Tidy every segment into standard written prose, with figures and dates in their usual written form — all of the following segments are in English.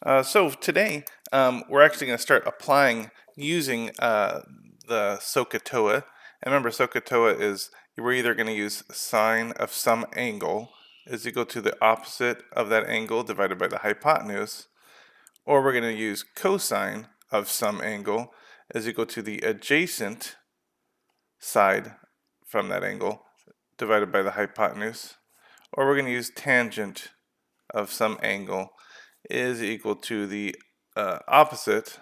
So today, we're actually going to start applying using the SOHCAHTOA. And remember, SOHCAHTOA is we're either going to use sine of some angle is equal to the opposite of that angle divided by the hypotenuse, or we're going to use cosine of some angle is equal to the adjacent side from that angle divided by the hypotenuse, or we're going to use tangent of some angle is equal to the opposite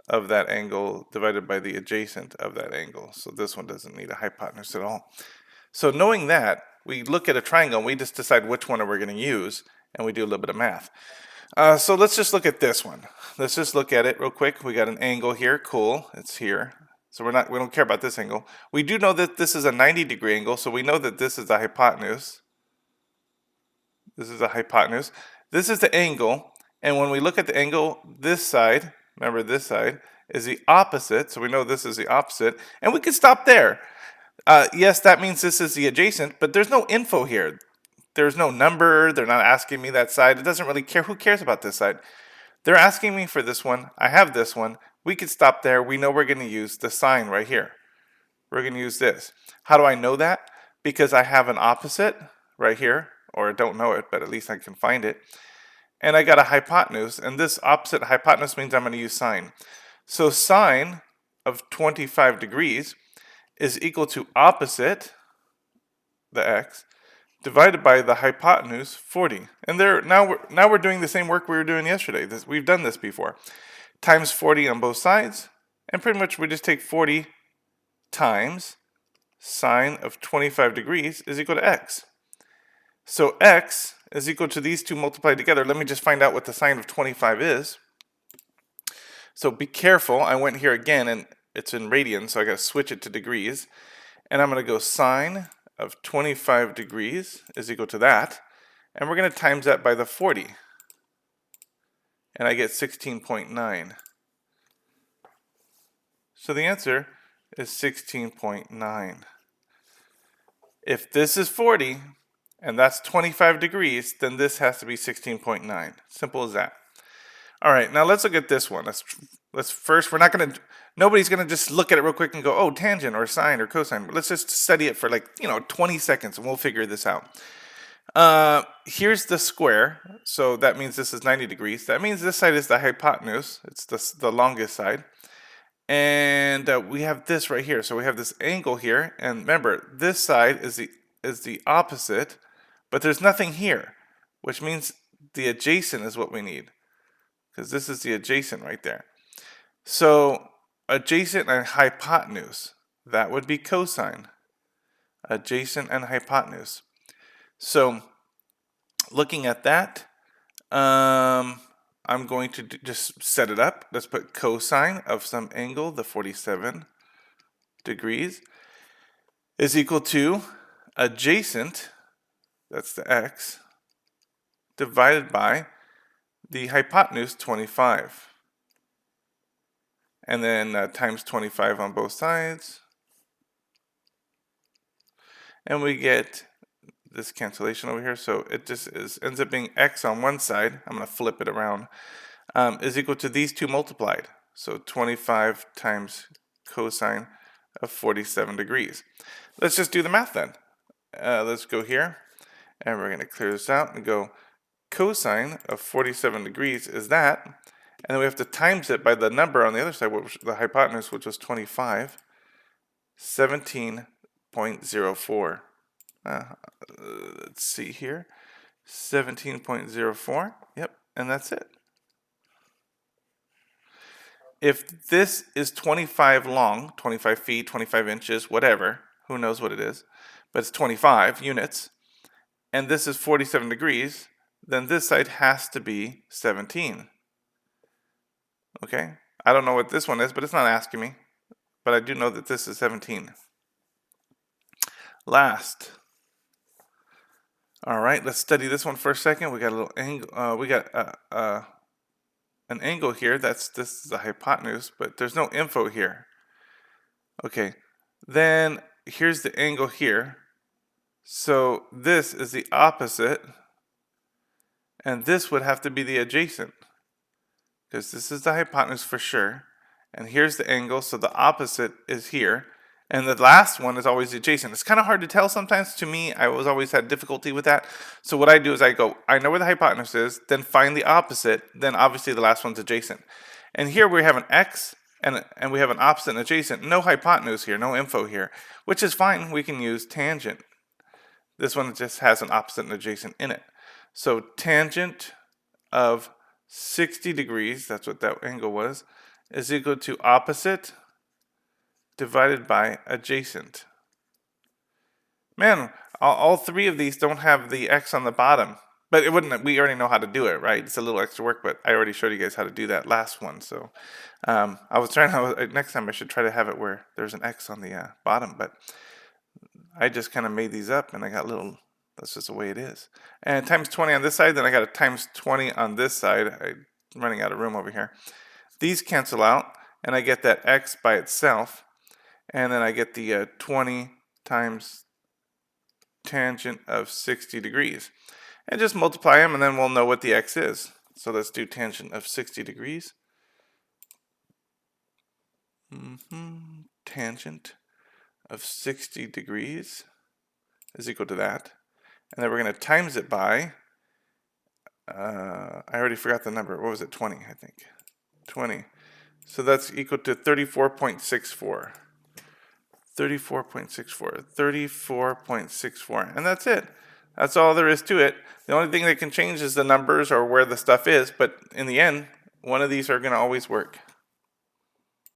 of that angle divided by the adjacent of that angle. So this one doesn't need a hypotenuse at all. So knowing that, we look at a triangle and we just decide which one we're going to use, and we do a little bit of math. So let's just look at this one. Let's just look at it real quick. We got an angle here. Cool. It's here. So we don't care about this angle. We do know that this is a 90-degree angle, so we know that this is the hypotenuse. This is a hypotenuse. This is the angle, and when we look at the angle, this side, remember this side, is the opposite, so we know this is the opposite, and we can stop there. Yes, that means this is the adjacent, but there's no info here. There's no number, they're not asking me that side, it doesn't really care, who cares about this side? They're asking me for this one, I have this one, we could stop there, we know we're going to use the sign right here. We're going to use this. How do I know that? Because I have an opposite right here, or I don't know it, but at least I can find it. And I got a hypotenuse, and this opposite hypotenuse means I'm going to use sine. So sine of 25 degrees is equal to opposite, the x, divided by the hypotenuse, 40. And now we're doing the same work we were doing yesterday. We've done this before. Times 40 on both sides, and pretty much we just take 40 times sine of 25 degrees is equal to x. So x is equal to these two multiplied together. Let me just find out what the sine of 25 is. So be careful. I went here again, and it's in radians, so I got to switch it to degrees. And I'm going to go sine of 25 degrees is equal to that. And we're going to times that by the 40. And I get 16.9. So the answer is 16.9. If this is 40, and that's 25 degrees, then this has to be 16.9. Simple as that. All right, now let's look at this one. Let's first, nobody's gonna just look at it real quick and go, oh, tangent or sine or cosine. Let's just study it for 20 seconds and we'll figure this out. Here's the square, so that means this is 90 degrees. That means this side is the hypotenuse. It's the longest side. And we have this right here. So we have this angle here, and remember, this side is the opposite, but there's nothing here, which means the adjacent is what we need, because this is the adjacent right there. So adjacent and hypotenuse, that would be cosine. Adjacent and hypotenuse. So looking at that, I'm going to just set it up. Let's put cosine of some angle, the 47 degrees, is equal to adjacent, that's the x, divided by the hypotenuse, 25. And then times 25 on both sides. And we get this cancellation over here. So it just ends up being x on one side. I'm going to flip it around. Is equal to these two multiplied. So 25 times cosine of 47 degrees. Let's just do the math then. Let's go here, and we're going to clear this out and go cosine of 47 degrees is that, and then we have to times it by the number on the other side, which the hypotenuse, which was 25, 17.04. Let's see here, 17.04, yep, and that's it. If this is 25 long, 25 feet, 25 inches, whatever, who knows what it is, but it's 25 units, and this is 47 degrees, then this side has to be 17. Okay? I don't know what this one is, but it's not asking me. But I do know that this is 17. Last. All right, let's study this one for a second. We got a little angle. We got an angle here. This is the hypotenuse, but there's no info here. Okay, then here's the angle here. So this is the opposite, And this would have to be the adjacent, because this is the hypotenuse for sure. And here's the angle, so the opposite is here. And the last one is always adjacent. It's kind of hard to tell sometimes. To me, I always had difficulty with that. So what I do is I know where the hypotenuse is, then find the opposite, then obviously the last one's adjacent. And here we have an x and we have an opposite and adjacent. No hypotenuse here, no info here, which is fine. We can use tangent. This one just has an opposite and adjacent in it. So tangent of 60 degrees, that's what that angle was, is equal to opposite divided by adjacent. Man, all three of these don't have the x on the bottom, but it wouldn't. We already know how to do it, right? It's a little extra work, but I already showed you guys how to do that last one. So I was trying to, next time I should try to have it where there's an x on the bottom, but I just kind of made these up and I got little, that's just the way it is. And times 20 on this side, then I got a times 20 on this side. I'm running out of room over here. These cancel out and I get that x by itself. And then I get the 20 times tangent of 60 degrees. And just multiply them and then we'll know what the x is. So let's do tangent of 60 degrees. Tangent of 60 degrees is equal to that. And then we're going to times it by, I already forgot the number. What was it? 20, I think. 20. So that's equal to 34.64. 34.64, and that's it. That's all there is to it. The only thing that can change is the numbers or where the stuff is, but in the end, one of these are going to always work.